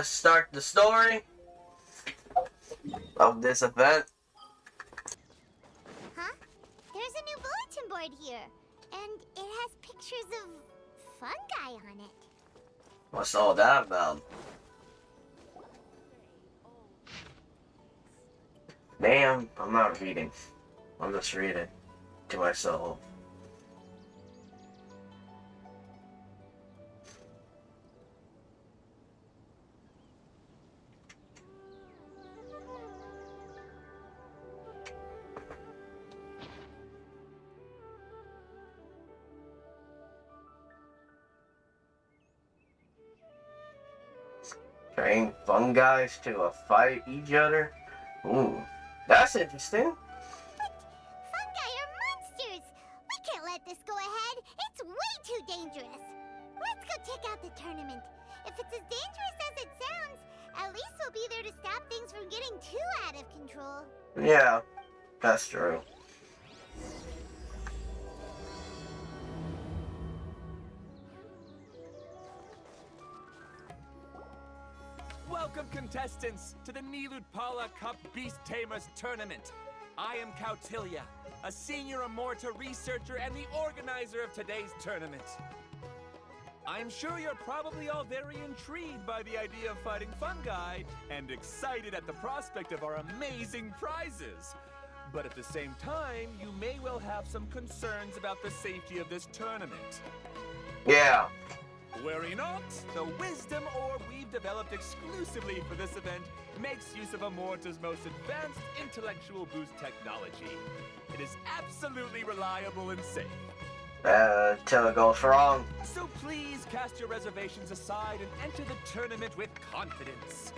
let's start the story of this event. Huh? There's a new bulletin board here, and it has pictures of fungi on it. What's all that about? Damn, I'm not reading. I'm just reading to myself. Train fungi to fight each other? Ooh, that's interesting. But fungi are monsters! We can't let this go ahead. It's way too dangerous. Let's go check out the tournament. If it's as dangerous as it sounds, at least we'll be there to stop things from getting too out of control. Yeah, that's true. Welcome, contestants, to the Niludpala Cup Beast Tamers Tournament. I am Cautilia, a senior Amorta researcher and the organizer of today's tournament. I'm sure you're probably all very intrigued by the idea of fighting fungi and excited at the prospect of our amazing prizes. But at the same time, you may well have some concerns about the safety of this tournament. Yeah. Worry not, the Wisdom Orb we've developed exclusively for this event makes use of Amorta's most advanced intellectual boost technology. It is absolutely reliable and safe. Till it goes wrong. So please cast your reservations aside and enter the tournament with confidence.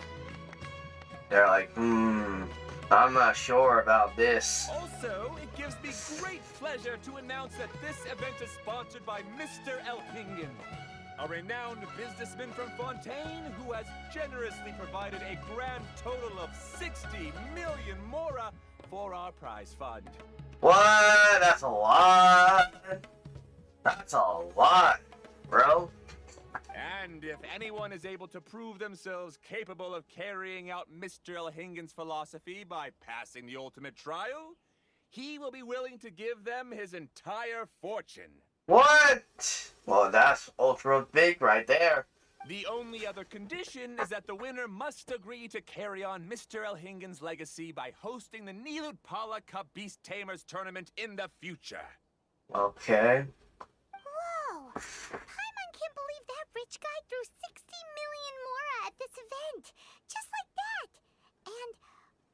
They're like, I'm not sure about this. Also, it gives me great pleasure to announce that this event is sponsored by Mr. Elhingen, a renowned businessman from Fontaine who has generously provided a grand total of 60 million mora for our prize fund. What? That's a lot. That's a lot, bro. And if anyone is able to prove themselves capable of carrying out Mr. Elhingen's philosophy by passing the ultimate trial, he will be willing to give them his entire fortune. What? Well, that's ultra big right there. The only other condition is that the winner must agree to carry on Mr. Elhingen's legacy by hosting the Niludpala Cup Beast Tamers Tournament in the future. Okay. Whoa! Paimon can't believe that rich guy threw 60 million mora at this event. Just like that. And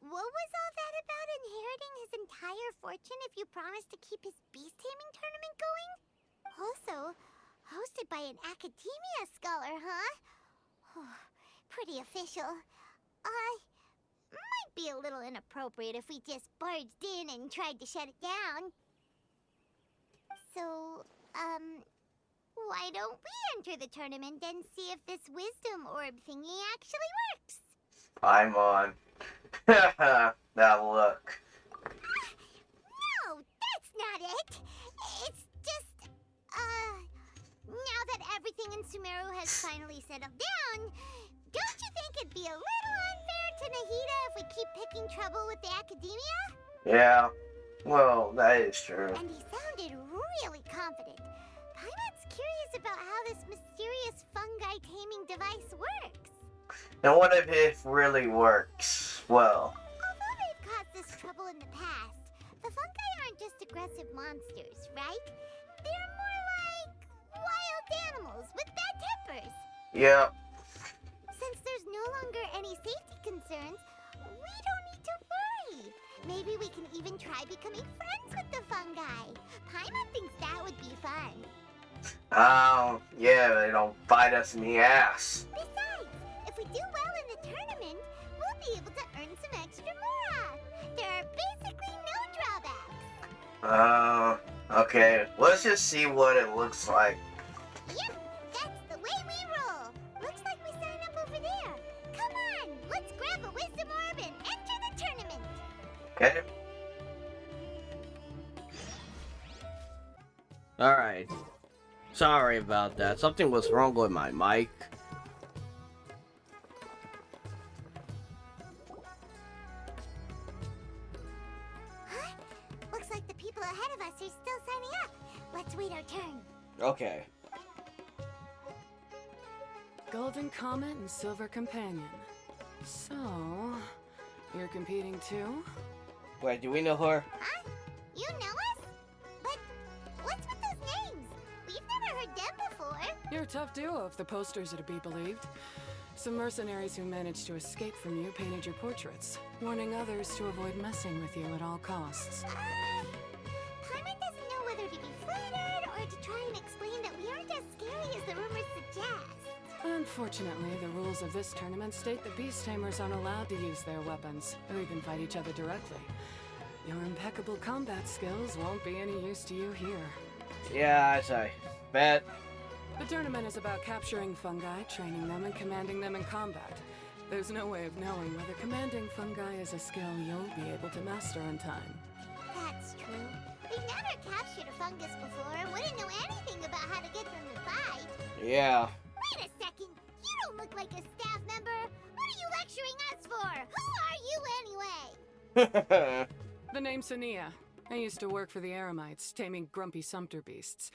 what was all that about inheriting his entire fortune if you promise to keep his beast taming tournament going? Also, hosted by an academia scholar, huh? Pretty official. Might be a little inappropriate if we just barged in and tried to shut it down. So, why don't we enter the tournament and see if this wisdom orb thingy actually works? I'm on. That look. No, that's not it. It's just, now that everything in Sumeru has finally settled down, don't you think it'd be a little unfair to Nahida if we keep picking trouble with the academia? Yeah. Well, that is true. And he sounded really confident. Paimon's curious about how this mysterious fungi taming device works. And what if it really works? Well. Although they've caused us trouble in the past, the fungi aren't just aggressive monsters, right? They're more like wild animals with bad tempers. Yep. Since there's no longer any safety concerns, we don't need to worry. Maybe we can even try becoming friends with the fungi. Paimon thinks that would be fun. Yeah, they don't bite us in the ass. Besides, if we do well in the tournament, we'll be able to earn some extra mora. There are basically no drawbacks. Okay. Let's just see what it looks like. Yep, that's the way we roll. Looks like we sign up over there. Come on, let's grab a wisdom orb and enter the tournament. Okay. Alright. Sorry about that. Something was wrong with my mic. ahead of us are still signing up. Let's wait our turn. Okay. Golden Comet and Silver Companion. So, you're competing too? Wait, do we know her? Huh? You know us? But what's with those names? We've never heard them before. You're a tough duo if the posters are to be believed. Some mercenaries who managed to escape from you painted your portraits, warning others to avoid messing with you at all costs. Paimon doesn't know whether to be flattered or to try and explain that we aren't as scary as the rumors suggest. Unfortunately, the rules of this tournament state that beast tamers aren't allowed to use their weapons, or even fight each other directly. Your impeccable combat skills won't be any use to you here. Yeah, I bet. The tournament is about capturing fungi, training them, and commanding them in combat. There's no way of knowing whether commanding fungi is a skill you'll be able to master in time. That's true. We've never captured a fungus before and wouldn't know anything about how to get them to fight. Yeah. Wait a second. You don't look like a staff member. What are you lecturing us for? Who are you anyway? The name's Sania. I used to work for the Eremites, taming grumpy sumpter beasts.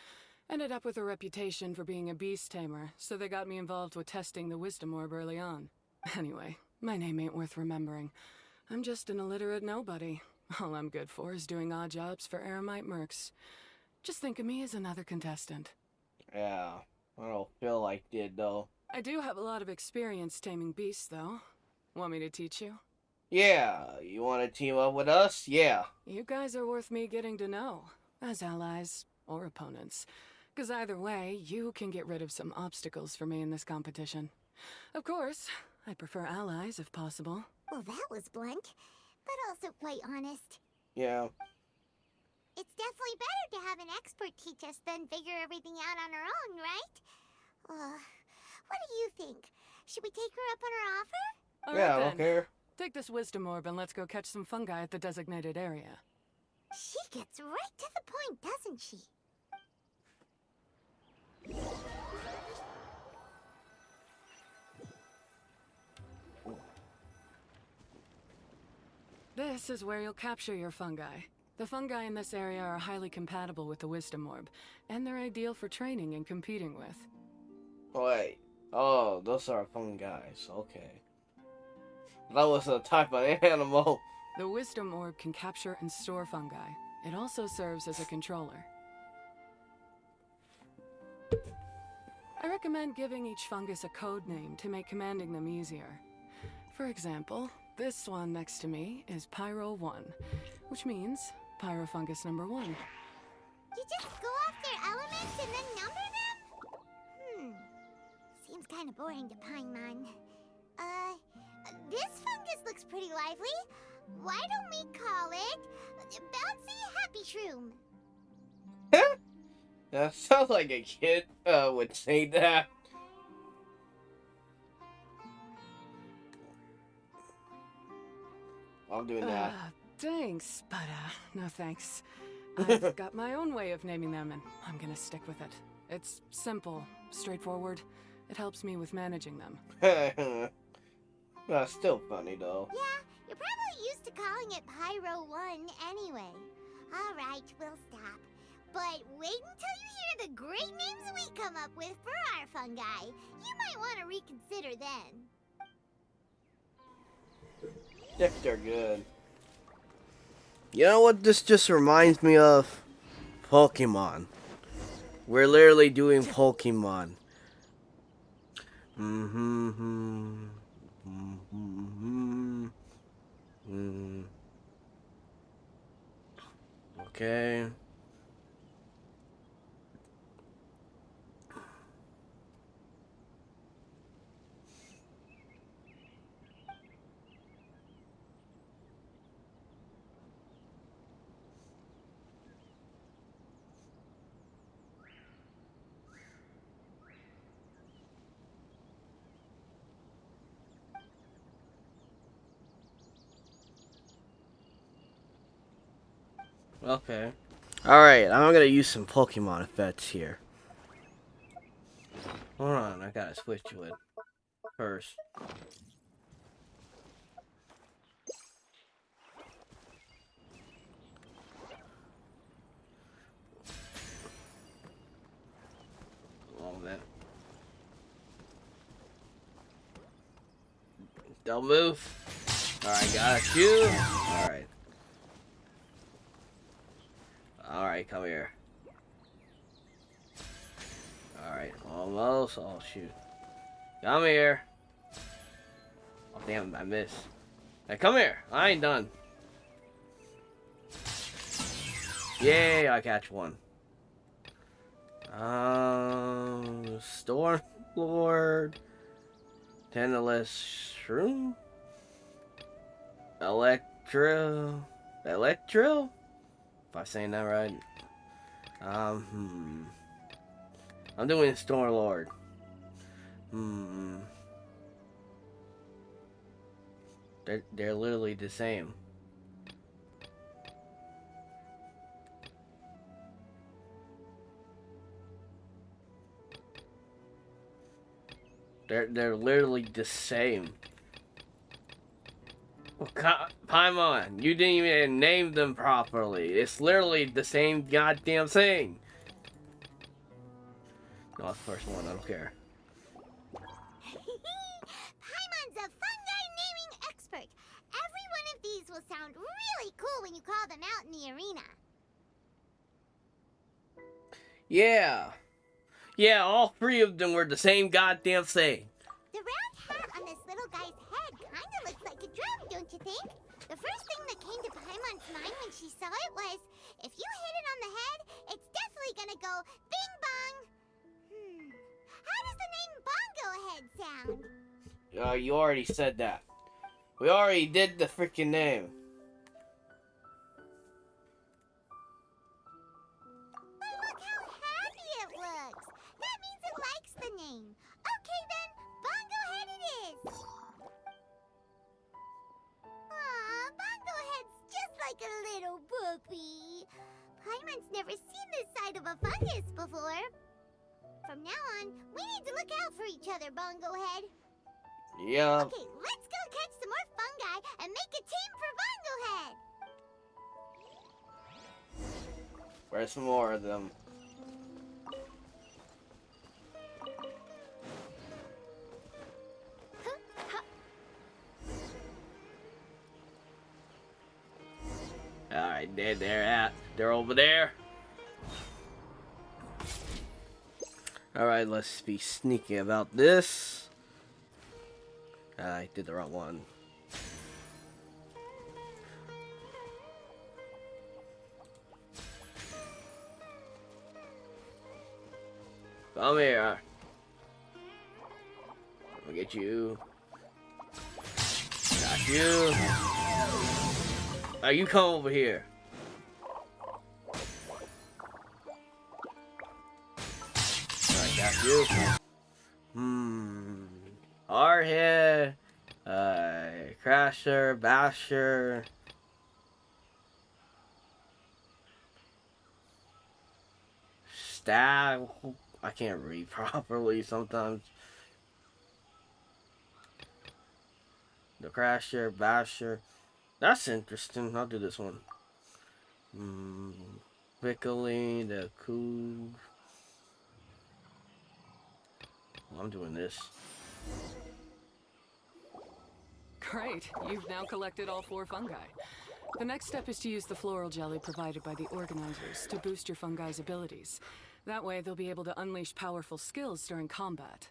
Ended up with a reputation for being a beast tamer, so they got me involved with testing the wisdom orb early on. Anyway, my name ain't worth remembering. I'm just an illiterate nobody. All I'm good for is doing odd jobs for Eremite mercs. Just think of me as another contestant. Yeah. I don't feel like it though. I do have a lot of experience taming beasts, though. Want me to teach you? Yeah. You want to team up with us? Yeah. You guys are worth me getting to know, as allies or opponents. Because either way, you can get rid of some obstacles for me in this competition. Of course, I prefer allies if possible. Well, that was blunt, but also quite honest. Yeah. It's definitely better to have an expert teach us than figure everything out on our own, right? What do you think? Should we take her up on her offer? All Yeah, right, I don't then. care. Take this wisdom orb and let's go catch some fungi at the designated area. She gets right to the point, doesn't she? This is where you'll capture your fungi. The fungi in this area are highly compatible with the wisdom orb, and they're ideal for training and competing with. Wait. Oh, those are fungi. Okay. That was a type of animal. The wisdom orb can capture and store fungi. It also serves as a controller. I recommend giving each fungus a code name to make commanding them easier. For example, this one next to me is Pyro 1, which means Pyrofungus number 1. You just go off their elements and then number them? Seems kind of boring to Paimon. This fungus looks pretty lively. Why don't we call it Bouncy Happy Shroom? That sounds like a kid would say that. I'm doing that. Thanks, but no thanks. I've got my own way of naming them, and I'm gonna stick with it. It's simple, straightforward. It helps me with managing them. That's still funny though. Yeah, you're probably used to calling it Pyro 1 anyway. Alright, we'll stop. But wait until you hear the great names we come up with for our fungi. You might want to reconsider then. If they're good. You know what this just reminds me of? Pokemon. We're literally doing Pokemon. Okay. Okay. Alright, I'm gonna use some Pokemon effects here. Hold on, I gotta switch to it first. Don't move. Alright, got you. Alright. Alright, come here. Alright, almost. Oh, shoot. Come here. Oh, damn, I missed. Hey, come here. I ain't done. Yay, I catch one. Storm Lord. Tenderless Shroom. Electro. If I'm saying that right. I'm doing Storm Lord. They're literally the same. They're literally the same. Well, Paimon, you didn't even name them properly. It's literally the same goddamn thing. No, it's the first one. I don't care. Paimon's a fungi naming expert. Every one of these will sound really cool when you call them out in the arena. Yeah. Yeah, all three of them were the same goddamn thing. The round hat on this little guy's head kinda looks like a drum, don't you think? The first thing that came to Paimon's mind when she saw it was, if you hit it on the head, it's definitely gonna go bing bong. How does the name Bongo Head sound? You already said that. We already did the freaking name. But look how happy it looks. That means it likes the name. Okay then, Bongo Head it is. Aw, Bongo Head's just like a little puppy. Paimon's never seen this side of a fungus before. From now on, we need to look out for each other, Bongo Head. Yeah. Okay, let's go catch some more fungi and make a team for Bongo Head. Where's some more of them? Alright, they're over there. Alright, let's be sneaky about this. I did the wrong one. Come here. I'll get you. Got you. Now you come over here. Alright, got you. Hardhead. Crasher, Basher. Stab. I can't read properly sometimes. The Crasher, Basher. That's interesting. I'll do this one. Pickling, the Cool. I'm doing this. Great, you've now collected all 4 fungi. The next step is to use the floral jelly provided by the organizers to boost your fungi's abilities. That way, they'll be able to unleash powerful skills during combat.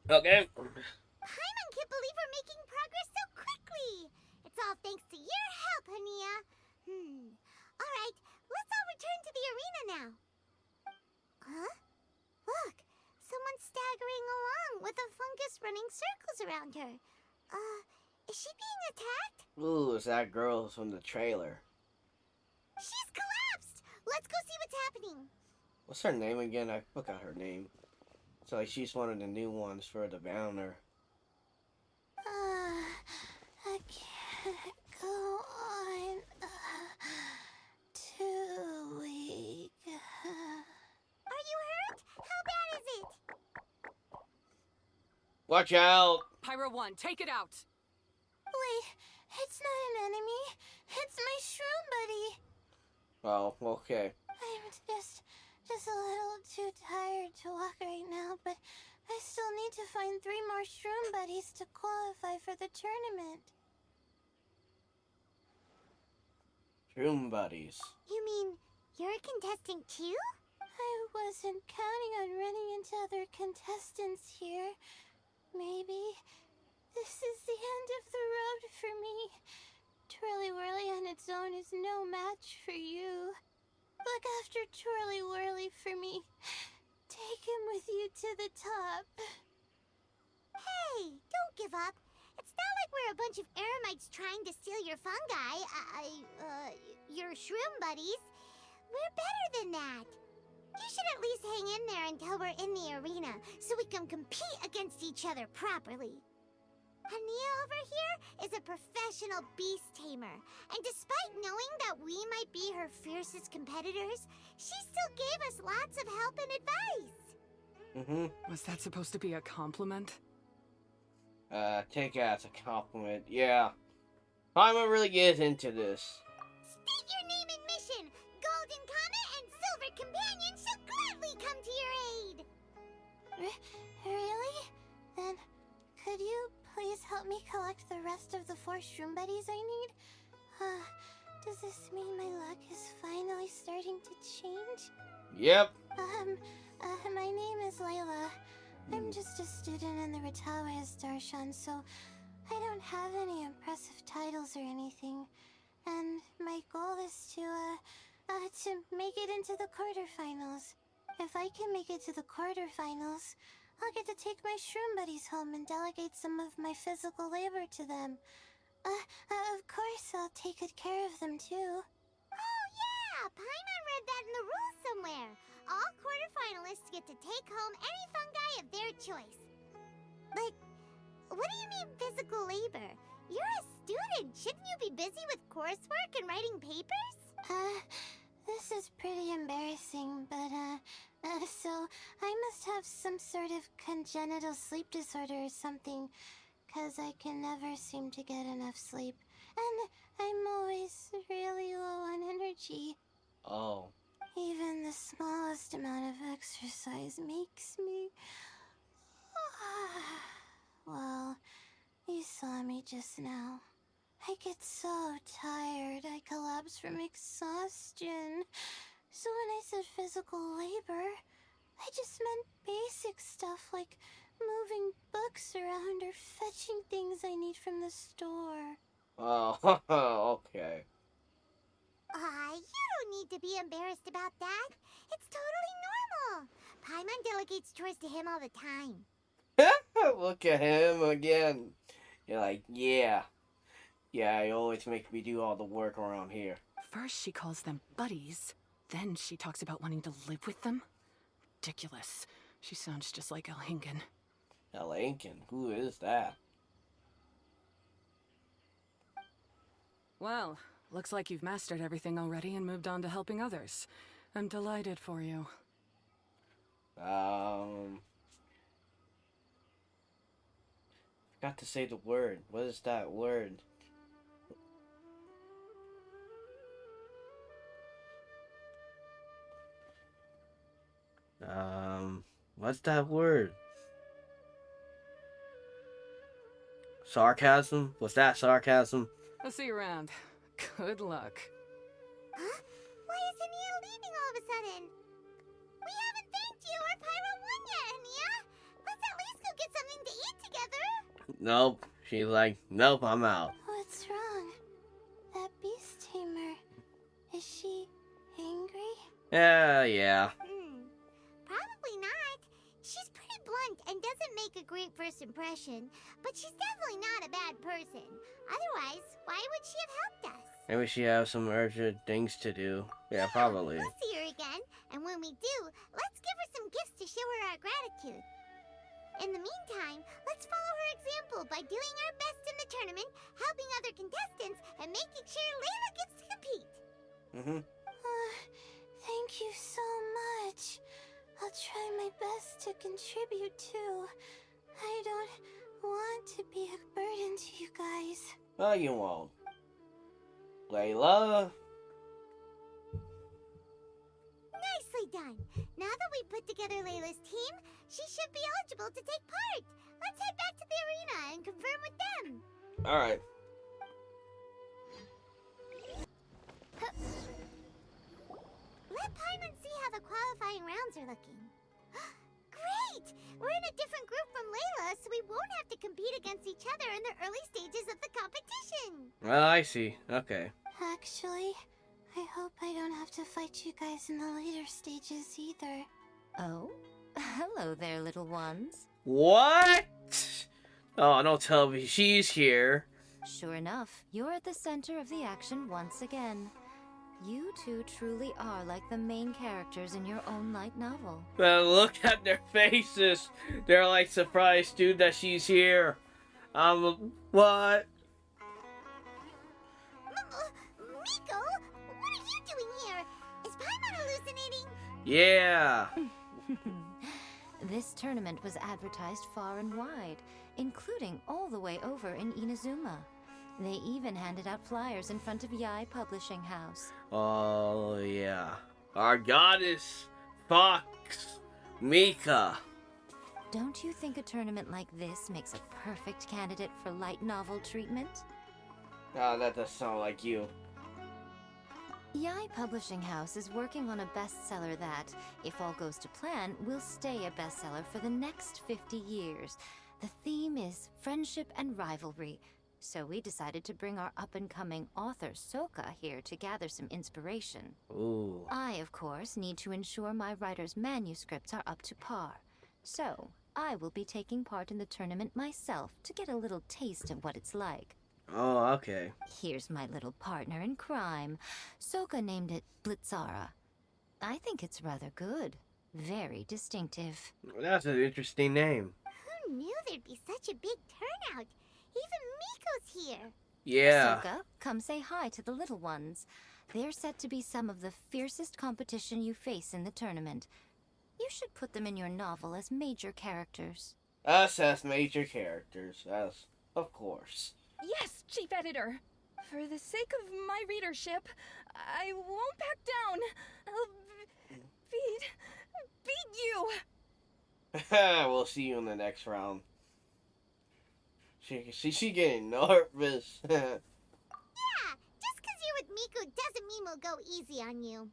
Okay. Paimon can't believe we're making progress so quickly. It's all thanks to your help, Hania. Alright, let's all return to the arena now. Huh? Look, someone's staggering along with a fungus running circles around her. Is she being attacked? Ooh, it's that girl from the trailer. She's collapsed! Let's go see what's happening. What's her name again? I forgot her name. It's like she's one of the new ones for the banner. I can't go on. Too weak. Are you hurt? How bad is it? Watch out! Pyro 1, take it out! Wait, it's not an enemy. It's my shroom buddy. Oh, okay. I'm just a little too tired to walk right now, but I still need to find 3 more shroom buddies to qualify for the tournament. Shroom buddies. You mean you're a contestant too? I wasn't counting on running into other contestants here. Maybe this is the end of the road for me. Twirly Whirly on its own is no match for you. Look after Twirly Whirly for me. Take him with you to the top. Hey, don't give up. It's not like we're a bunch of eremites trying to steal your fungi. Your shroom buddies. We're better than that. You should at least hang in there until we're in the arena, so we can compete against each other properly. Hania over here is a professional beast tamer, and despite knowing that we might be her fiercest competitors, she still gave us lots of help and advice. Was that supposed to be a compliment? Take it as a compliment. Yeah. Paimon really gets into this. State your name and mission. Golden Comet and Silver Companion shall gladly come to your aid. Really? Then could you please help me collect the rest of the 4 shroom buddies I need? Does this mean my luck is finally starting to change? Yep. My name is Layla. I'm just a student in the Ratawa's Darshan, so I don't have any impressive titles or anything. And my goal is to make it into the quarterfinals. If I can make it to the quarterfinals, I'll get to take my shroom buddies home and delegate some of my physical labor to them. Of course, I'll take good care of them too. Oh yeah! Paimon read that in the rules somewhere. All quarterfinalists get to take home any fungi of their choice. But what do you mean physical labor? You're a student. Shouldn't you be busy with coursework and writing papers? This is pretty embarrassing, but so I must have some sort of congenital sleep disorder or something, 'cause I can never seem to get enough sleep. And I'm always really low on energy. Oh. Even the smallest amount of exercise makes me... Well, you saw me just now. I get so tired, I collapse from exhaustion. So when I said physical labor, I just meant basic stuff like moving books around or fetching things I need from the store. Oh, okay. You don't need to be embarrassed about that. It's totally normal. Paimon delegates chores to him all the time. Look at him again. You're like, yeah. Yeah, you always make me do all the work around here. First she calls them buddies, then she talks about wanting to live with them. Ridiculous. She sounds just like Elhinken. Elhinken? Who is that? Well, looks like you've mastered everything already and moved on to helping others. I'm delighted for you. Forgot to say the word. What is that word? What's that word? Sarcasm? Was that sarcasm? I'll see you around. Good luck. Huh? Why is Ania leaving all of a sudden? We haven't thanked you or Pyro won yet, Ania. Let's at least go get something to eat together. Nope. She's like, nope, I'm out. What's wrong? That beast tamer. Is she angry? Yeah. Probably not. She's pretty blunt and doesn't make a great first impression, but she's definitely not a bad person. Otherwise, why would she have helped us? Maybe she has some urgent things to do. Yeah, probably. We'll see her again, and when we do, let's give her some gifts to show her our gratitude. In the meantime, let's follow her example by doing our best in the tournament, helping other contestants, and making sure Layla gets to compete. Thank you so much. I'll try my best to contribute too. I don't want to be a burden to you guys. No, you won't. Layla? Nicely done. Now that we put together Layla's team, she should be eligible to take part. Let's head back to the arena and confirm with them. Alright. Let Paimon see how the qualifying rounds are looking. Great! We're in a different group from Layla, so we won't have to compete against each other in the early stages of the competition. Well, I see. Okay. Actually, I hope I don't have to fight you guys in the later stages either. Oh? Hello there, little ones. What? Oh, don't tell me she's here. Sure enough, you're at the center of the action once again. You two truly are like the main characters in your own light novel. Well, look at their faces. They're like surprised, dude, that she's here. What? Miko, what are you doing here? Is Paimon hallucinating? Yeah. This tournament was advertised far and wide, including all the way over in Inazuma. They even handed out flyers in front of Yai Publishing House. Oh, yeah. Our goddess, Fox, Mika. Don't you think a tournament like this makes a perfect candidate for light novel treatment? Oh, that does sound like you. Yai Publishing House is working on a bestseller that, if all goes to plan, will stay a bestseller for the next 50 years. The theme is friendship and rivalry, so we decided to bring our up-and-coming author Soka here to gather some inspiration. Ooh. I, of course, need to ensure my writer's manuscripts are up to par. So, I will be taking part in the tournament myself to get a little taste of what it's like. Oh, okay. Here's my little partner in crime. Soka named it Blitzara. I think it's rather good. Very distinctive. That's an interesting name. Who knew there'd be such a big turnout? Even Miko's here. Yeah. Soka, come say hi to the little ones. They're set to be some of the fiercest competition you face in the tournament. You should put them in your novel as major characters. Us as major characters, as of course. Yes, Chief Editor. For the sake of my readership, I won't back down. I'll beat you. We'll see you in the next round. She getting nervous. Yeah, just 'cause you're with Miko doesn't mean we'll go easy on you.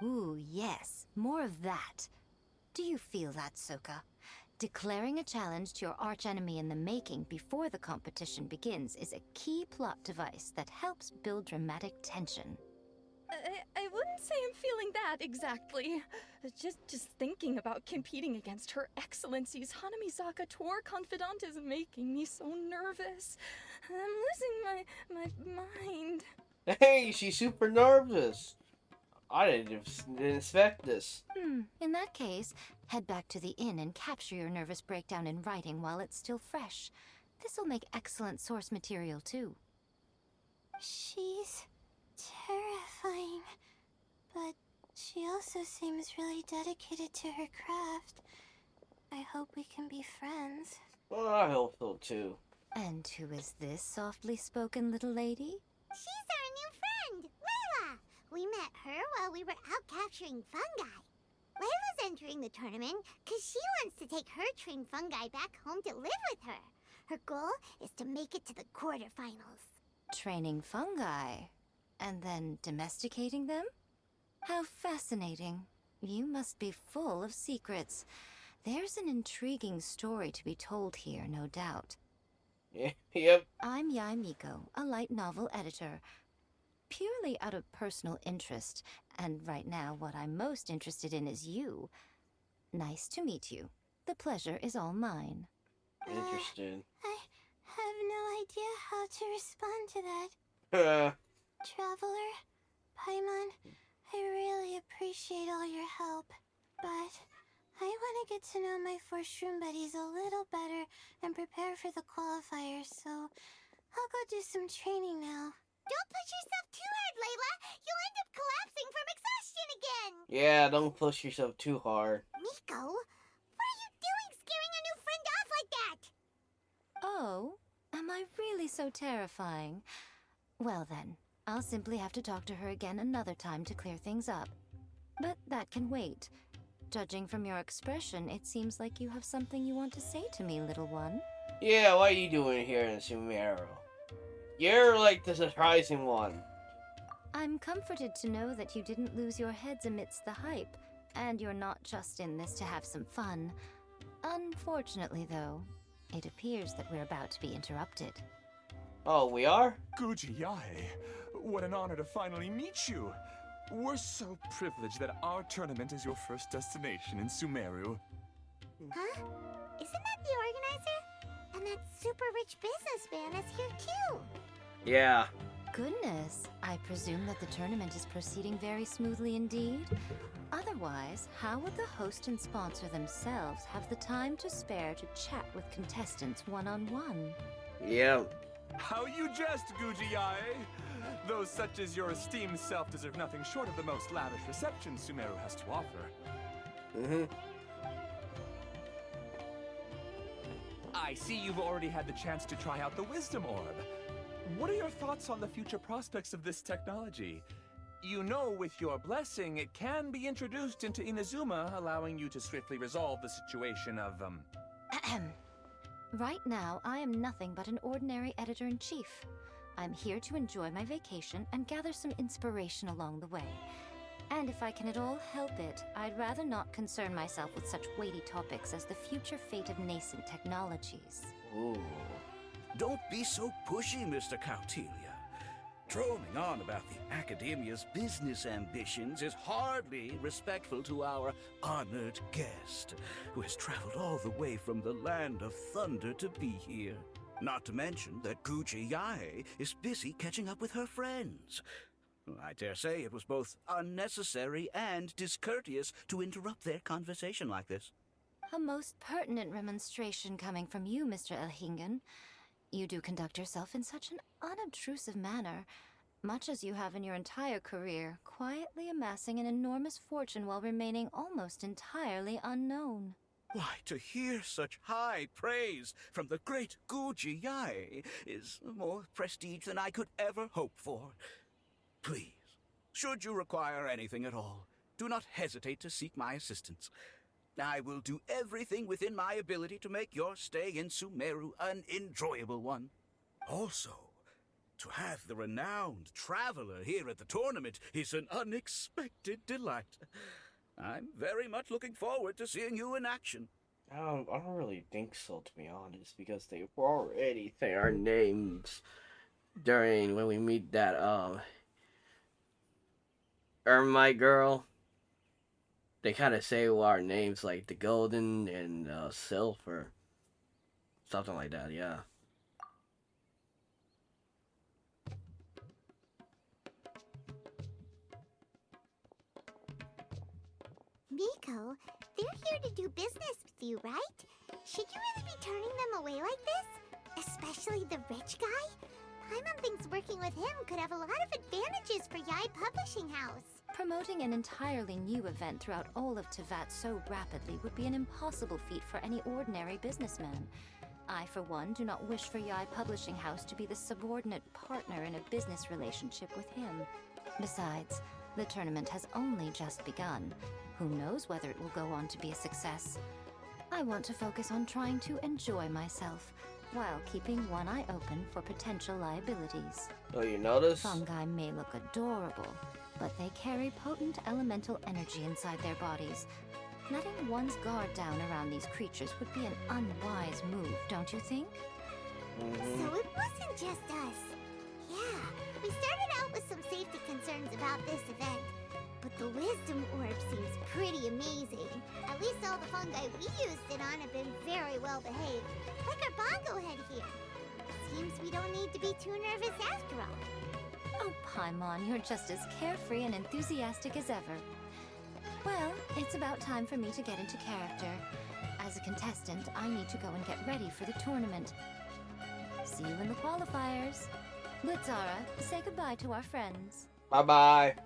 Ooh, yes. More of that. Do you feel that, Soka? Declaring a challenge to your archenemy in the making before the competition begins is a key plot device that helps build dramatic tension. I wouldn't say I'm feeling that exactly. Just thinking about competing against Her Excellency's Hanamizaka tour confidant is making me so nervous. I'm losing my mind. Hey, she's super nervous. I didn't expect this. In that case, head back to the inn and capture your nervous breakdown in writing while it's still fresh. This'll make excellent source material, too. She's terrifying, but she also seems really dedicated to her craft. I hope we can be friends. Well, I hope so, too. And who is this softly spoken little lady? She's our new friend, Layla. We met her while we were out capturing fungi. Layla's entering the tournament because she wants to take her trained fungi back home to live with her. Her goal is to make it to the quarterfinals. Training fungi, and then domesticating them? How fascinating. You must be full of secrets. There's an intriguing story to be told here, no doubt. Yep. I'm Yai Miko, a light novel editor. Purely out of personal interest, and right now what I'm most interested in is you. Nice to meet you. The pleasure is all mine. Interesting. I have no idea how to respond to that. Traveler, Paimon, I really appreciate all your help, but I want to get to know my 4 shroom buddies a little better and prepare for the qualifiers, so I'll go do some training now. Don't push yourself too hard, Layla. You'll end up collapsing from exhaustion again. Yeah, don't push yourself too hard. Miko, what are you doing scaring a new friend off like that? Oh, am I really so terrifying? Well then, I'll simply have to talk to her again another time to clear things up. But that can wait. Judging from your expression, it seems like you have something you want to say to me, little one. Yeah, what are you doing here in Sumeru? You're like the surprising one. I'm comforted to know that you didn't lose your heads amidst the hype, and you're not just in this to have some fun. Unfortunately, though, it appears that we're about to be interrupted. Oh, we are? Guji Yae, what an honor to finally meet you. We're so privileged that our tournament is your first destination in Sumeru. Huh? Isn't that the organizer? And that super rich businessman is here too. Yeah. Goodness, I presume that the tournament is proceeding very smoothly indeed. Otherwise, how would the host and sponsor themselves have the time to spare to chat with contestants one-on-one? Yeah. How you jest, Guji Yae! Those such as your esteemed self deserve nothing short of the most lavish reception Sumeru has to offer. I see you've already had the chance to try out the Wisdom Orb. What are your thoughts on the future prospects of this technology? You know, with your blessing, it can be introduced into Inazuma, allowing you to swiftly resolve the situation of, Right now, I am nothing but an ordinary editor-in-chief. I'm here to enjoy my vacation and gather some inspiration along the way. And if I can at all help it, I'd rather not concern myself with such weighty topics as the future fate of nascent technologies. Ooh. Don't be so pushy, Mr. Cautilia. Droning on about the Academia's business ambitions is hardly respectful to our honored guest, who has traveled all the way from the land of thunder to be here. Not to mention that Guji Yae is busy catching up with her friends. I dare say it was both unnecessary and discourteous to interrupt their conversation like this. A most pertinent remonstration coming from you, Mr. Elhingen. You do conduct yourself in such an unobtrusive manner, much as you have in your entire career, quietly amassing an enormous fortune while remaining almost entirely unknown. Why, to hear such high praise from the great Guji Yae is more prestige than I could ever hope for. Please, should you require anything at all, do not hesitate to seek my assistance. I will do everything within my ability to make your stay in Sumeru an enjoyable one. Also, to have the renowned traveler here at the tournament is an unexpected delight. I'm very much looking forward to seeing you in action. I don't really think so, to be honest, because they've already said our names during when we meet that Ermite girl. They kind of say our names like the golden and silver, something like that. Yeah. Miko, they're here to do business with you, right? Should you really be turning them away like this? Especially the rich guy? Paimon thinks working with him could have a lot of advantages for Yae Publishing House. Promoting an entirely new event throughout all of Teyvat so rapidly would be an impossible feat for any ordinary businessman. I, for one, do not wish for Yae Publishing House to be the subordinate partner in a business relationship with him. Besides, the tournament has only just begun. Who knows whether it will go on to be a success? I want to focus on trying to enjoy myself, while keeping one eye open for potential liabilities. Oh, you notice? Fungi may look adorable, but they carry potent elemental energy inside their bodies. Letting one's guard down around these creatures would be an unwise move, don't you think? So it wasn't just us. Yeah, we started out with some safety concerns about this event, but the Wisdom Orb seems pretty amazing. At least all the fungi we used it on have been very well behaved, like our bongo head here. Seems we don't need to be too nervous after all. Oh, Paimon, you're just as carefree and enthusiastic as ever. Well, it's about time for me to get into character. As a contestant, I need to go and get ready for the tournament. See you in the qualifiers. Blitzara, say goodbye to our friends. Bye-bye.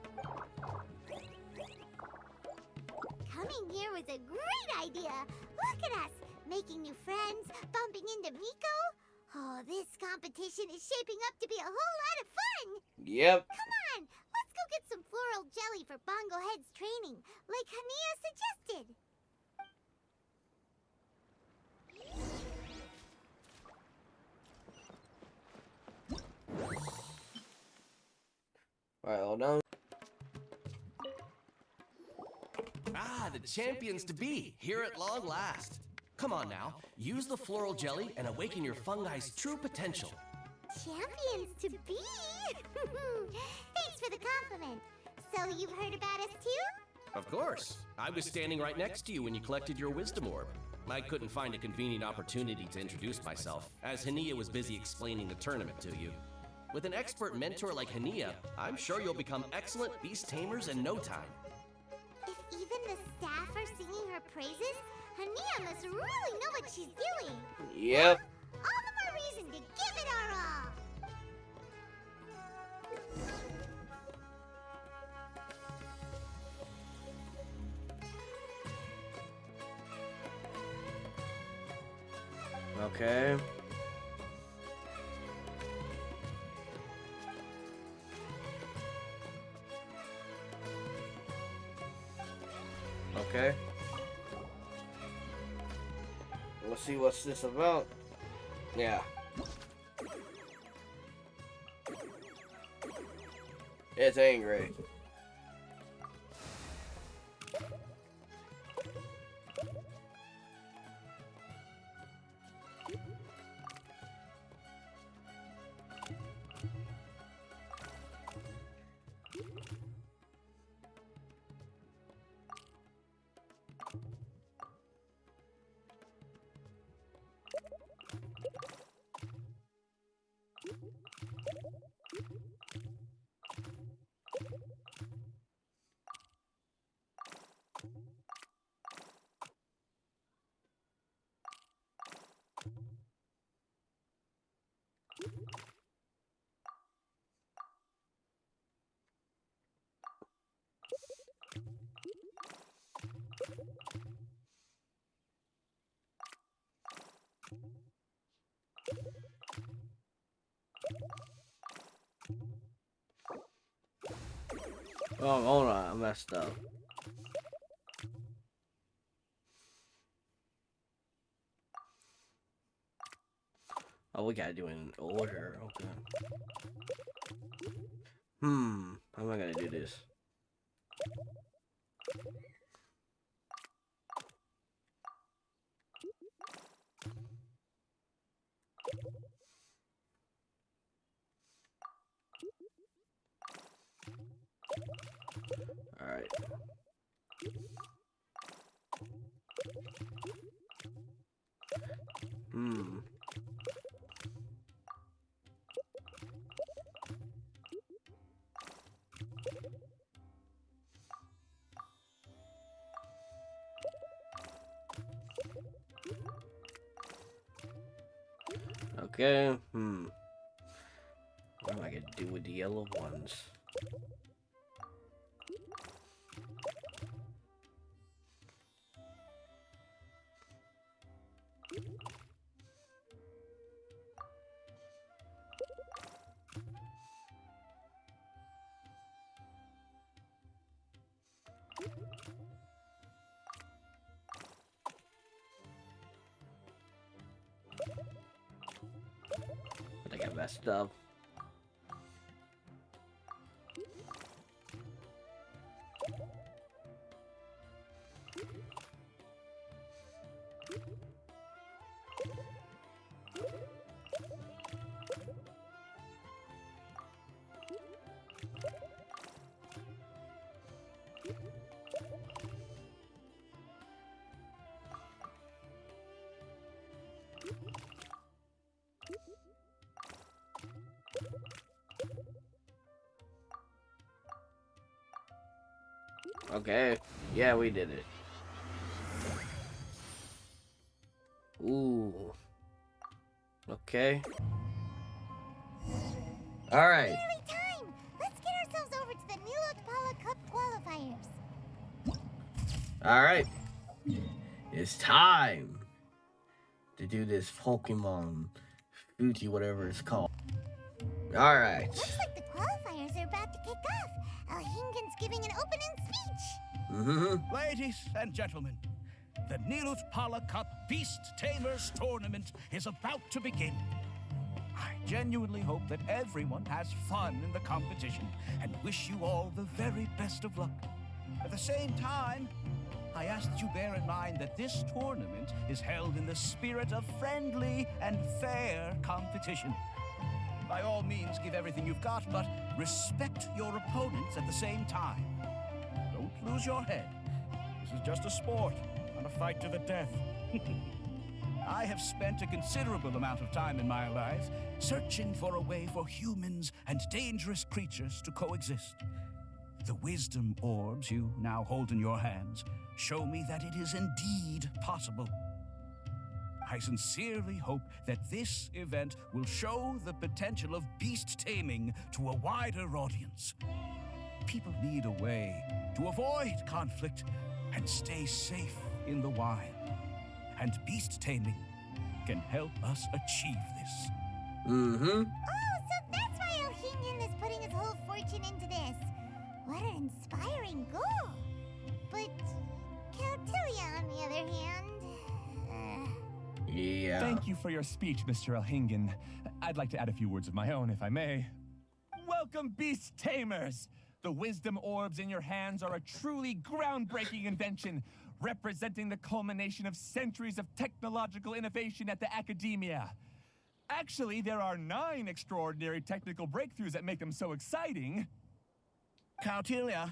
Coming here was a great idea. Look at us, making new friends, bumping into Miko. Oh, this competition is shaping up to be a whole lot of fun. Yep. Come on, let's go get some floral jelly for for Bongo Head's training, like Hania suggested. Alright, hold on. Ah, the champions to be, here at long last. Come on now, use the floral jelly and awaken your fungi's true potential. Champions to be? Thanks for the compliment. So you've heard about us too? Of course. I was standing right next to you when you collected your wisdom orb. I couldn't find a convenient opportunity to introduce myself, as Hania was busy explaining the tournament to you. With an expert mentor like Hania, I'm sure you'll become excellent beast tamers in no time. If even the staff are singing her praises, Hania must really know what she's doing. Yep. All the more reason to give it our all. Okay. Okay. Let's see what's this about. Yeah. It's angry. Oh, hold on, I messed up. Oh, we gotta do it in order. Okay. How am I gonna do this? All right. Okay. What am I gonna do with the yellow ones? I think I messed up. Okay. Yeah, we did it. Ooh. Okay. All right. Nearly time. Let's get ourselves over to the Nilot Pala Cup qualifiers. All right. It's time to do this Pokemon Fuji, whatever it's called. All right. Looks like the qualifiers are about to kick off. Alhingan's giving an opening Ladies and gentlemen, the Nilut Pala Cup Beast Tamers Tournament is about to begin. I genuinely hope that everyone has fun in the competition and wish you all the very best of luck. At the same time, I ask that you bear in mind that this tournament is held in the spirit of friendly and fair competition. By all means, give everything you've got, but respect your opponents at the same time. Don't lose your head. This is just a sport, not a fight to the death. I have spent a considerable amount of time in my life searching for a way for humans and dangerous creatures to coexist. The wisdom orbs you now hold in your hands show me that it is indeed possible. I sincerely hope that this event will show the potential of beast taming to a wider audience. People need a way to avoid conflict and stay safe in the wild. And beast taming can help us achieve this. Oh, so that's why Elhingen is putting his whole fortune into this. What an inspiring goal. But Caltilia, on the other hand... Yeah. Thank you for your speech, Mr. Elhingen. I'd like to add a few words of my own, if I may. Welcome, Beast Tamers! The wisdom orbs in your hands are a truly groundbreaking invention, representing the culmination of centuries of technological innovation at the academia. Actually, there are 9 extraordinary technical breakthroughs that make them so exciting. Caltilia,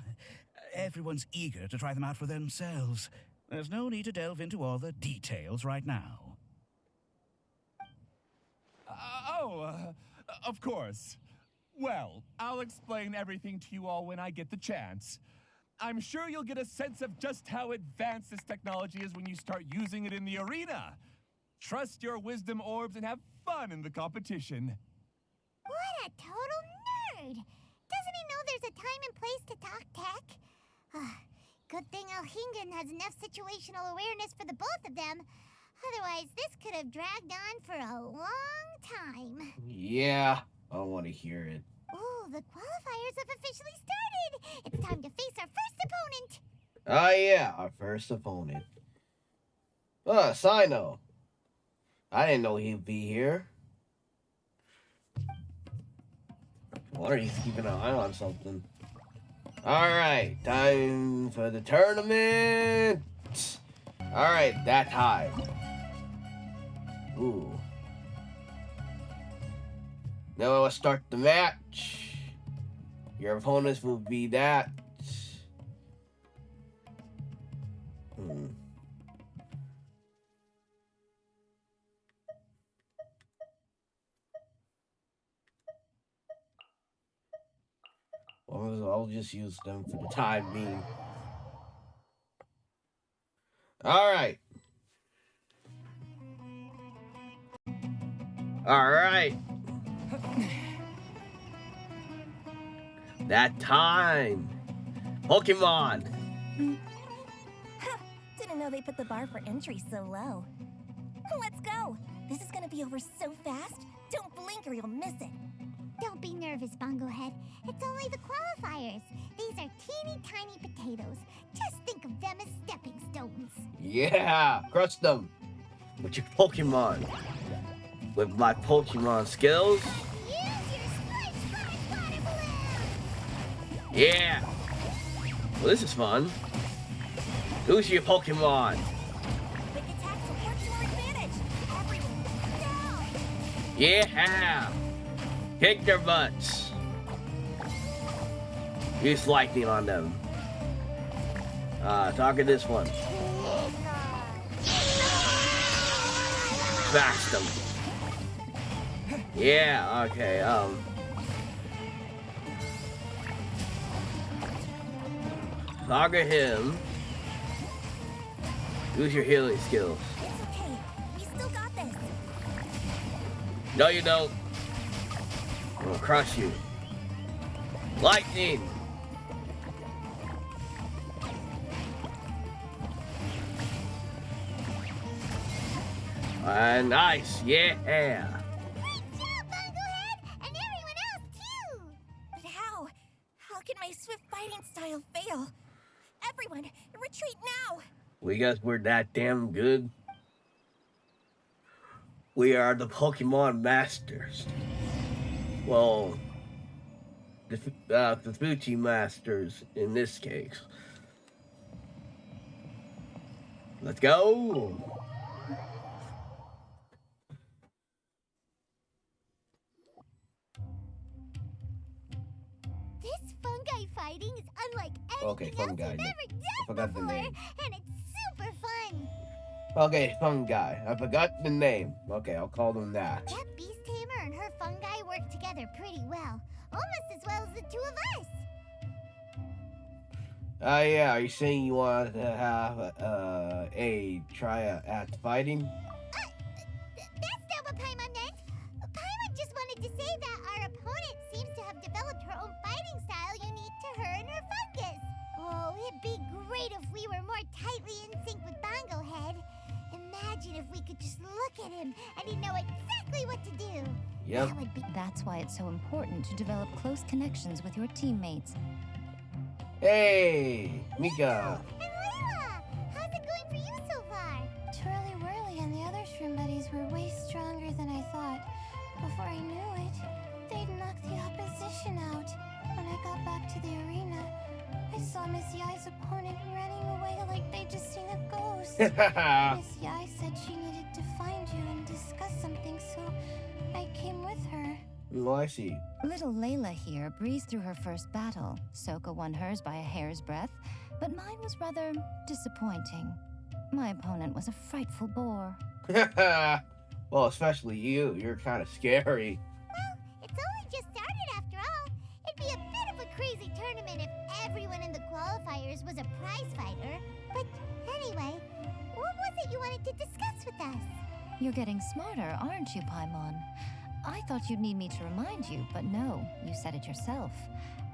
everyone's eager to try them out for themselves. There's no need to delve into all the details right now. Of course. Well, I'll explain everything to you all when I get the chance. I'm sure you'll get a sense of just how advanced this technology is when you start using it in the arena. Trust your wisdom orbs and have fun in the competition. What a total nerd! Doesn't he know there's a time and place to talk tech? Good thing Elhingen has enough situational awareness for the both of them. Otherwise, this could have dragged on for a long time. Yeah, I want to hear it. Ooh, the qualifiers have officially started! It's time to face our first opponent! Oh yeah, our first opponent. Side note. I didn't know he'd be here. I wonder if he's keeping an eye on something. Alright, time for the tournament! Alright, that time. Ooh. Now let's start the match. Your opponents will be that. Well, I'll just use them for the time being. Alright. Alright. That time. Pokemon. Didn't know they put the bar for entry so low. Let's go. This is gonna be over so fast. Don't blink or you'll miss it. Don't be nervous, Bongo Head. It's only the qualifiers. These are teeny tiny potatoes. Just think of them as stepping stones. Yeah, crush them with your Pokemon. With my Pokemon skills. Use your Splish Splash Water Balloon! Yeah. Well, this is fun. Use your Pokemon. Quick attacks will work to our advantage. Everyone, go! Yeah. Kick their butts. Use lightning on them. Target this one. Bash them. Yeah, okay, target him. Use your healing skills. It's okay. We still got this. No, you don't. I'm gonna crush you. Lightning! Nice, yeah. Great job, Bongo Head! And everyone else, too! But how? How can my swift fighting style fail? Everyone, retreat now! We guess we're that damn good. We are the Pokemon Masters. Well, the Fuchi Masters in this case. Let's go! This fungi fighting is unlike Okay, anything else fungi. I've ever I forgot done the before, name. and it's super fun. Okay, Fungi. I forgot the name. Okay, I'll call them that. That beast tamer and her fungi work together pretty well, almost as well as the two of us. Yeah, are you saying you want to have a try at fighting? That's not what Paimon meant. Paimon just wanted to say that our opponent seems to have developed her own fighting style unique to her and her fungus. Oh, it'd be great if we were more tightly in sync with Bongo Head. Imagine if we could just look at him and he'd know exactly what to do. Yep. That would be... That's why it's so important to develop close connections with your teammates. Hey, Mika. And Layla! How's it going for you so far? Twirly Whirly and the other shroom buddies were way stronger than I thought. Before I knew it, they'd knocked the opposition out. When I got back to the arena, I saw Miss Yai's opponent running away like they'd just seen a ghost. Miss Yai said she needed to find you and discuss something, so I came with her. Oh, I see. Little Layla here breezed through her first battle. Soka won hers by a hair's breadth, but mine was rather disappointing. My opponent was a frightful bore. Well, especially you. You're kind of scary. Well, it's only just started after all. It'd be a bit of a crazy tournament if everyone in the qualifiers was a prize fighter. But anyway, what was it you wanted to discuss with us? You're getting smarter, aren't you, Paimon? I thought you'd need me to remind you, but no, you said it yourself.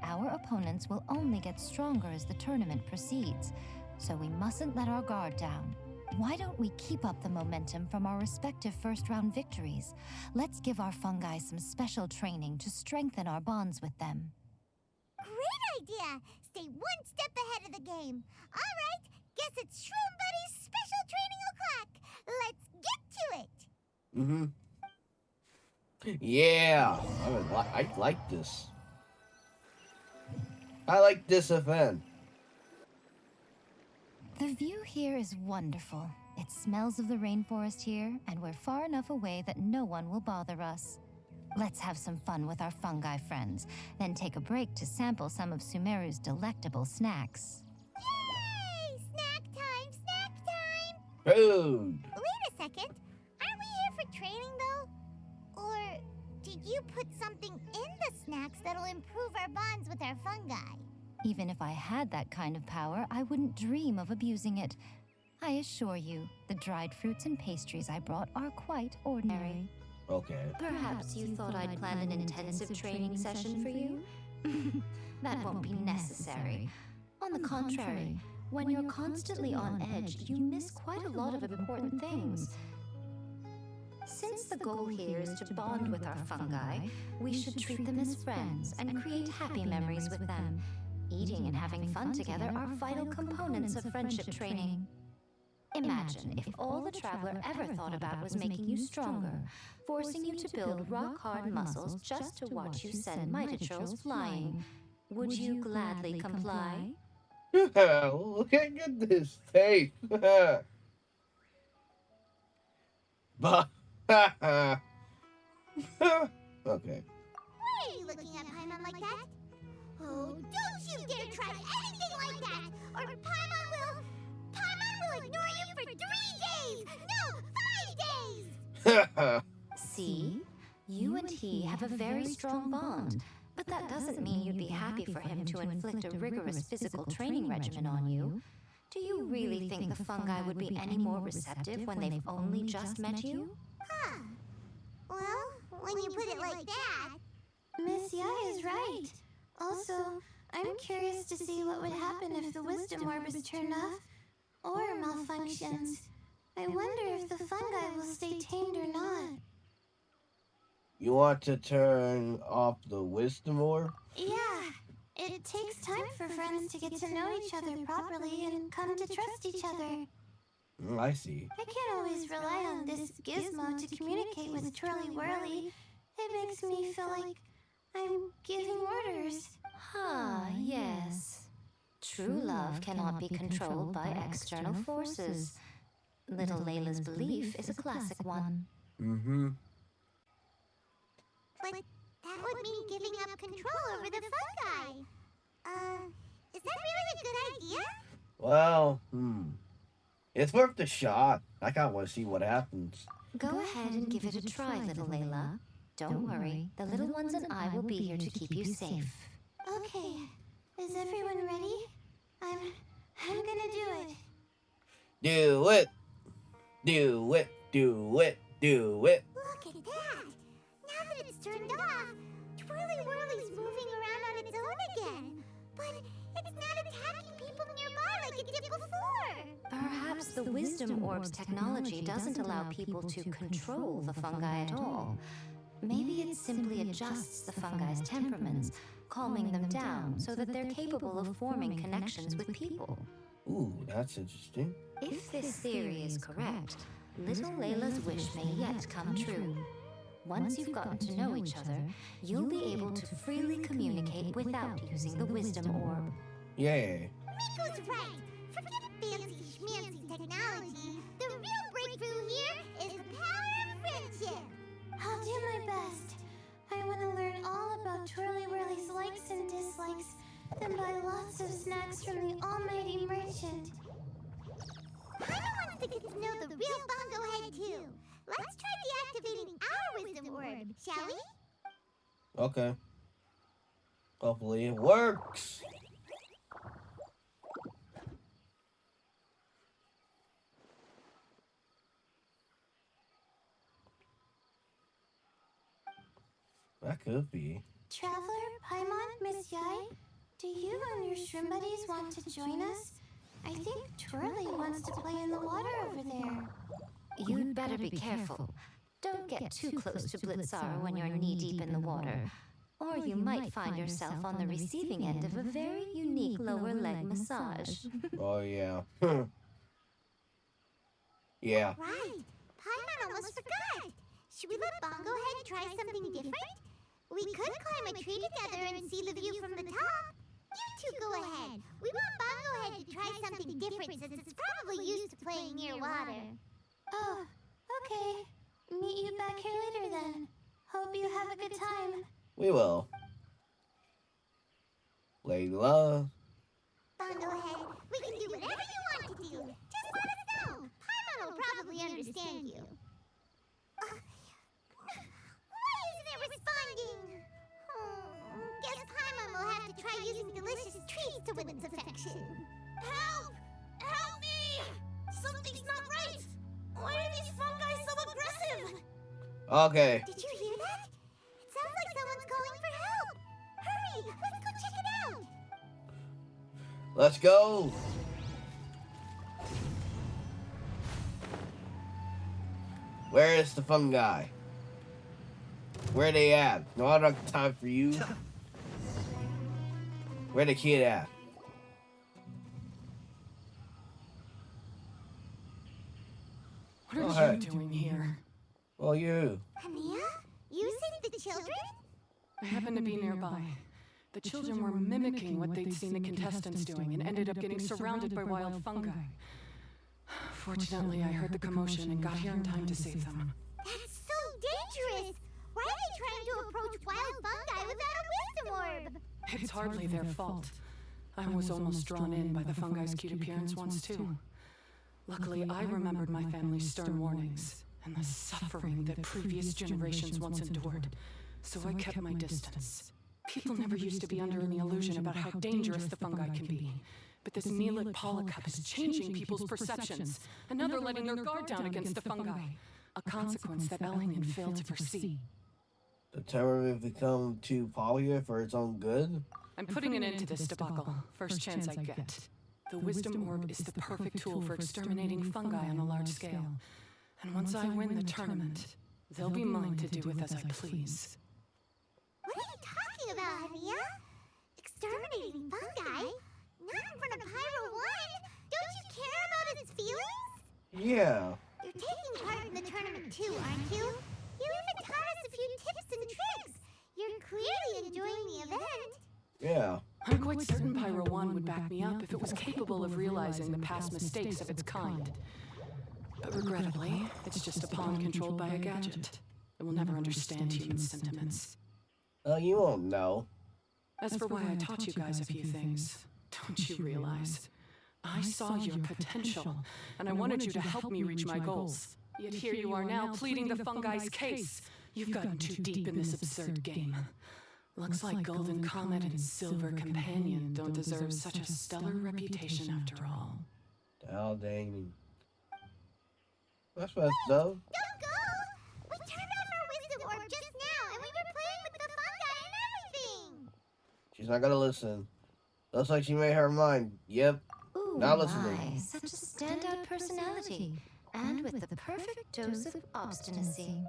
Our opponents will only get stronger as the tournament proceeds, so we mustn't let our guard down. Why don't we keep up the momentum from our respective first-round victories? Let's give our fungi some special training to strengthen our bonds with them. Great idea! Stay one step ahead of the game. All right, guess it's Shroom Buddy's special training o'clock. Let's get to it. Mm-hmm. Yeah, I like this. I like this event. The view here is wonderful. It smells of the rainforest here, and we're far enough away that no one will bother us. Let's have some fun with our fungi friends, then take a break to sample some of Sumeru's delectable snacks. Yay! Snack time! Snack time! Food. Wait a second. Aren't we here for training, though? Or did you put something in the snacks that'll improve our bonds with our fungi? Even if I had that kind of power, I wouldn't dream of abusing it. I assure you, the dried fruits and pastries I brought are quite ordinary. Okay. Perhaps you thought I'd planned an intensive training session for you? That won't be necessary. On the contrary, when you're constantly on edge, you miss quite a lot of important things. Since the goal here is to bond with our fungi, we should treat them as friends and create happy memories with them. Eating and having fun together are vital components of friendship training. Imagine if all the traveler ever thought about was making you stronger, forcing you to build rock-hard muscles just to watch you send Mitatrils flying. Would you gladly comply? Look at this face. But okay. Why are you looking at Paimon like that? Oh, don't you dare try anything like that, or Paimon will ignore you for 3 days! No, 5 days! See? You and he have a very strong bond, but that doesn't mean you'd be happy for him to inflict a rigorous physical training regimen on you. Do you really think the fungi would be any more receptive when they've only just met you? Huh. Well, when you put it like that... Miss Yai is right. Also, I'm curious to see what would happen if the wisdom orb is turned off or malfunctions. I wonder if the fungi will stay tamed or not. You want to turn off the wisdom orb? Yeah, it It takes time for friends to get to know each other properly and come to trust each other. I see. I can't always rely on this gizmo to communicate with Twirly Whirly. It makes me feel like I'm giving orders. Ah, yes. True love cannot be controlled by external forces. Little Layla's belief is a classic one. Mm-hmm. But that would mean giving up control over the fungi. Is that really a good idea? Well, it's worth a shot. I kind of want to see what happens. Go ahead and give it a try, little Layla. Don't worry, the little ones and I will be here to keep you safe. Okay, is everyone ready? I'm gonna do it. Do it. Do it. Do it. Do it. Look at that! Now that it's turned off, Twirly Whirly's moving around on its own again. But it's not attacking people nearby like it did before. Perhaps the Wisdom Orb's technology doesn't allow people to control the fungi at all. Maybe it simply adjusts the fungi's temperaments, calming them down so that they're capable of forming connections with people. Ooh, that's interesting. If this theory is correct, little Layla's wish may yet come true. Once you've gotten to know each other, you'll be able to freely communicate without using the Wisdom Orb. Yay. Miko's right. Forget fancy schmancy technology. The real breakthrough here is the power of friendship. I'll do my best. I want to learn all about Twirly Whirly's likes and dislikes, then buy lots of snacks from the almighty merchant. Paimon wants to get to know the real Bongo Head too. Let's try deactivating our Wisdom Orb, shall we? Okay. Hopefully it works. That could be. Traveler, Paimon, Miss Yai, do you and your shrimp buddies want to join us? I think Twirly wants to play in the water over there. You'd better be careful. Don't get too close to Blitzara when you're knee-deep in the water, or you might find yourself on the receiving end of a very unique lower leg massage. Oh, yeah. Yeah. Right. Paimon almost forgot. Should we let Bongo Head try something different? We could climb a tree together and see the view from the top. You two go ahead. We want Bongo Head to try something different since it's probably used to playing near water. Oh, okay. Meet you back here later then. Hope you have a good time. We will. Layla. Bongo Head, we can do whatever you want to do. Just let us know. Paimon will probably understand you. Why isn't it responding? Guess Paimon will have to try using delicious treats to win its affection. Help! Help me! Something's not right! Why are these fungi so aggressive? Okay. Did you hear that? It sounds like someone's calling for help. Hurry, let's go check it out. Let's go. Where is the fungi? Where they at? No, I don't have time for you. Where the kid at? What are you doing here? Well, you. Hania? You saved the children? I happened to be nearby. The children were mimicking what they'd seen the contestants doing and ended up getting surrounded by wild fungi. Fortunately, I heard the commotion and got here in time to save them. That's so dangerous! Why are they trying to approach wild fungi without a wisdom orb? It's hardly their fault. I was almost drawn in by the fungi's cute appearance once, too. Luckily, I remembered my family's stern warnings and the suffering that previous generations once endured, so I kept my distance. People never used to be under any illusion about how dangerous the fungi can be. But this Neelid Polycup is changing people's perceptions, and now they're letting their guard down against the fungi. A consequence that Ellingen failed to foresee. The terror will become too popular for its own good? I'm putting an end to this debacle, first chance I get. The Wisdom Orb is the perfect tool for exterminating fungi on a large scale. And once I win the tournament, they'll be mine to do with as I please. What are you talking about, Hania? Exterminating Yeah. You're taking part in the tournament too, aren't you? You even taught us a few tips and tricks. You're clearly enjoying the event. Yeah. I'm quite certain Pyro 1 would back me up if it was capable of realizing the past mistakes of its kind. But regrettably, it's just a pawn controlled by a gadget. It will never understand human sentiments. You won't know. As for why I taught you guys a few things, don't you realize? I saw your potential, and I wanted you to help me reach my goals. Yet here you are now pleading the Fungi's case. You've gotten too deep in this absurd game. Looks like Golden Comet and Silver Companion don't deserve such a stellar reputation after all. Oh, dang. That's messed up. Don't go! We turned off our wisdom orb just now, and we were playing with the fungi and everything! She's not gonna listen. Looks like she made her mind. Yep. Ooh, Now listening. my, such a standout personality, and with the perfect dose of obstinacy.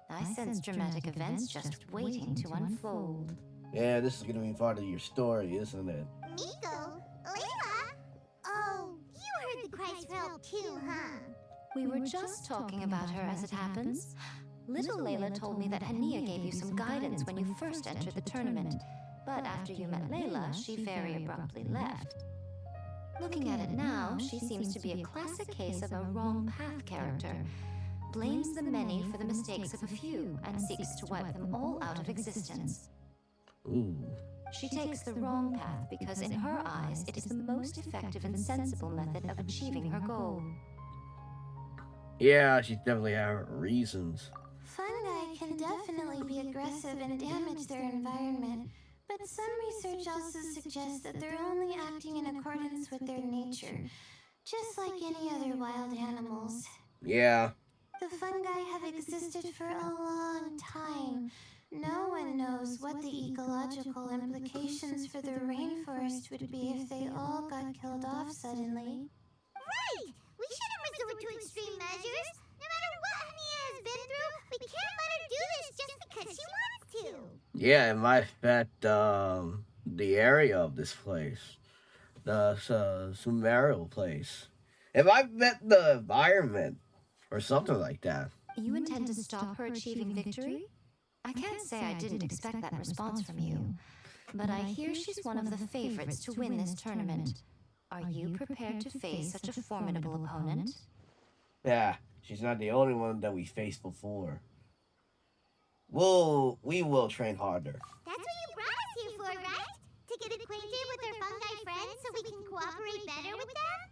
I sense dramatic events just waiting to unfold. Yeah, this is gonna be part of your story, isn't it? Nico? Layla? Oh, you heard the cries for help too, huh? We were just talking about her as it happens. Little Layla told me that Hania gave you some guidance when you first entered the tournament, but after you met Layla, she very abruptly left. Looking at it now, she seems to be a classic case of a wrong path character. Blames the many for the mistakes of a few and seeks to wipe them all out of existence. Ooh. She takes the wrong path because in her eyes it is the most effective and sensible method of achieving her goal. Yeah, she definitely has her reasons. Fungi can definitely be aggressive and damage their environment, but some research also suggests that they're only acting in accordance with their nature, just like any other wild animals. Yeah. The fungi have existed for a long time. No one knows what the ecological implications for the rainforest would be if they all got killed off suddenly. Right! We shouldn't resort to extreme measures. No matter what Hania has been through, we can't let her do this just because she wants to. Yeah, it might affect the area of this place. The Sumerial place. It might affect the environment or something like that. You intend to stop her achieving victory? I can't say I didn't expect that response from you, but I hear she's one of the favorites to win this tournament. Are you prepared to face such a formidable opponent? Yeah, she's not the only one that we faced before. We will train harder. That's what you brought us here for, right? To get acquainted with our fungi friends so we can cooperate better with them?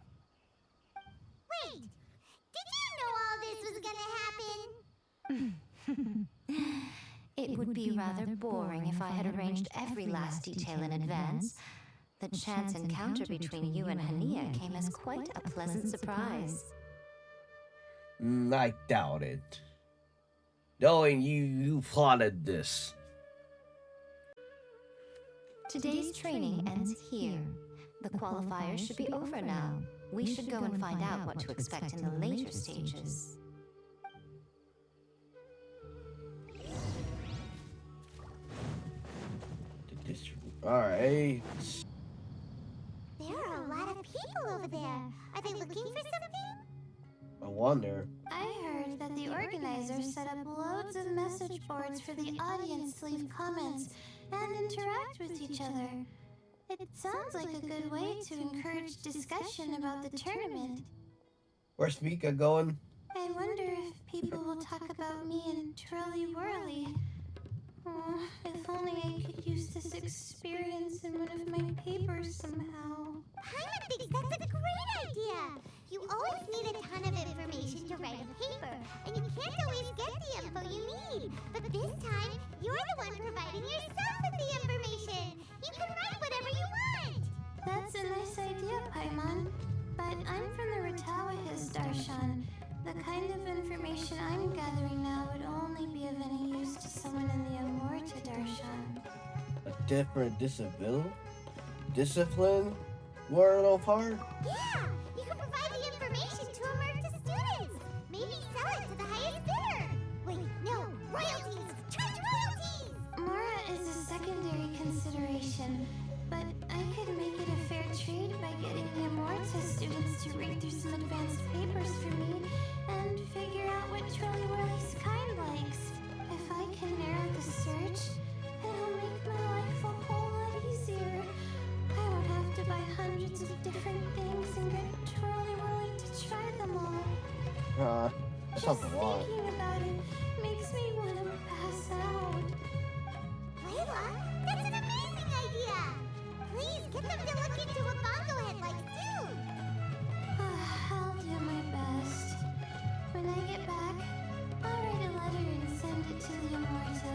Wait, did you know all this was gonna happen? It would be rather boring if I had arranged every last detail in advance. The chance encounter between you and Hania came as quite a pleasant surprise. I doubt it. Knowing you plotted this. Today's training ends here. The qualifiers should be over now. We should go and find out what to expect in the later stages. Alright. There are a lot of people over there. Are they looking for something? I wonder. I heard that the organizers set up loads of message boards for the audience to leave comments and interact with each other. It sounds like a good way to encourage discussion about the tournament. Where's Mika going? I wonder if people will talk about me and Twirly Whirly. Oh, if only I could use this experience in one of my papers somehow. Paimon thinks that's a great idea. You always need a ton of information to write a paper, and you can't always get the info you need. But this time, you're the one providing yourself with the information. You can write whatever you want. That's a nice idea, Paimon. But I'm from the Ratawahis, Darshan. The kind of information I'm gathering now would only be of any use to someone in the Amorta, Darshan. A different discipline? World apart? Yeah, you can provide the information to Amorta students. Maybe sell it to the highest bidder. Wait, no, royalties! Charge royalties! Mora is a secondary consideration, but I could make it a fair trade by getting the Amorta wants his students to read through some advanced papers for me and figure out what Trolley Whirly's kind likes. If I can narrow the search, it'll make my life a whole lot easier. I won't have to buy hundreds of different things and get Trolley Whirly to try them all. That's Just not a lot. thinking about it makes me want to pass out. Layla, that's an amazing idea! Please get them to look into what Bongo Head likes too! I'll do my best. When I get back, I'll write a letter and send it to the Immorta.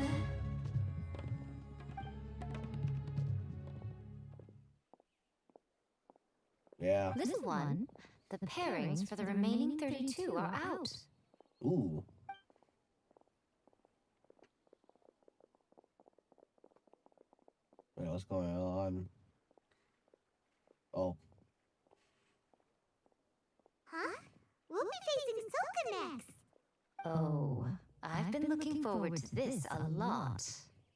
Yeah. Little one, the pairings for the remaining 32 are out. Ooh. Wait, what's going on? Oh. Huh? We'll be facing Soka next! Oh, I've been looking forward to this a lot.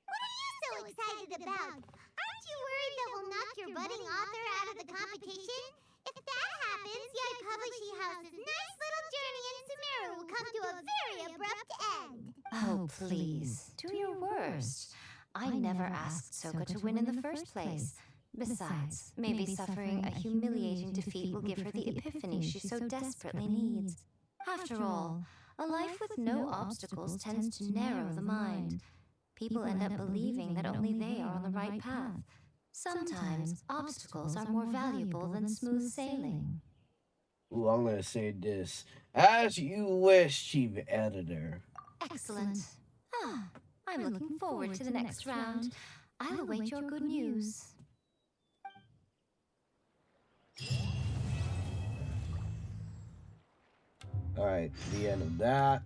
What are you so excited about? Aren't you worried that we'll knock your budding author out of the competition? If that happens, Yai Publishing House's nice little journey in Sumeru will come to a very abrupt end. Oh, please, do your worst. I never asked Soko to win in the first place. Besides, maybe suffering a humiliating defeat will give her the epiphany she so desperately needs. After all, a life with no obstacles tends to narrow the mind. People end up believing that only they are on the right path. Sometimes obstacles are more valuable than smooth sailing. Ooh, I'm gonna say this. As you wish, Chief Editor. Excellent. I'm looking forward to the next round. I'll await your good news. Alright, the end of that.